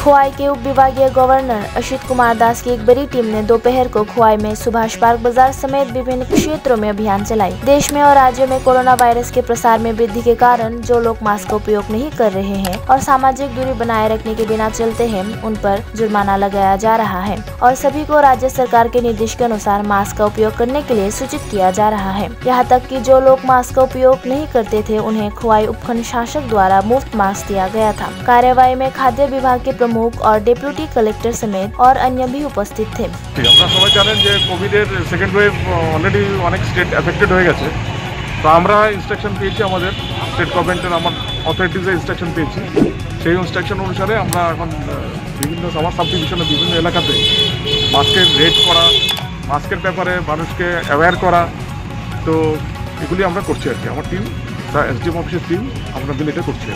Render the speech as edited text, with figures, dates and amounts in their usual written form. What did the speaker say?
खोवाई के उप विभागीय गवर्नर असित कुमार दास की एक बड़ी टीम ने दोपहर को खोवाई में सुभाष पार्क बाजार समेत विभिन्न क्षेत्रों में अभियान चलाई। देश में और राज्यों में कोरोना वायरस के प्रसार में वृद्धि के कारण जो लोग मास्क का उपयोग नहीं कर रहे हैं और सामाजिक दूरी बनाए रखने के बिना चलते हैं, उन पर जुर्माना लगाया जा रहा है और सभी को राज्य सरकार के निर्देश के अनुसार मास्क का उपयोग करने के लिए सूचित किया जा रहा है। यहाँ तक कि जो लोग मास्क का उपयोग नहीं करते थे, उन्हें खोवाई उपखंड शासक द्वारा मुफ्त मास्क दिया गया था। कार्यवाही में खाद्य विभाग के प्रमुख और डेप्यूटी कलेक्टर समेत और अन्य भी उपस्थित थे। আপনারা সবাই জানেন যে কোভিডের সেকেন্ড ওয়েভ অলরেডি অনেক স্টেট এফেক্টেড হয়ে গেছে। তো আমরা ইনস্ট্রাকশন পেয়েছি, আমাদের স্টেট গভর্নমেন্টের আমার অথরিটিজের ইনস্ট্রাকশন পেয়েছি। সেই ইনস্ট্রাকশন অনুসারে আমরা এখন বিভিন্ন সামার সাব ডিভিশনের বিভিন্ন এলাকাতে মাস্কের রেড করা, মাস্কের ব্যাপারে মানুষকে অ্যাওয়্যার করা, তো এগুলি আমরা করছি আর কি। আমার টিম, এসডিএম অফিসের টিম আমরা মিলে এটা করছি।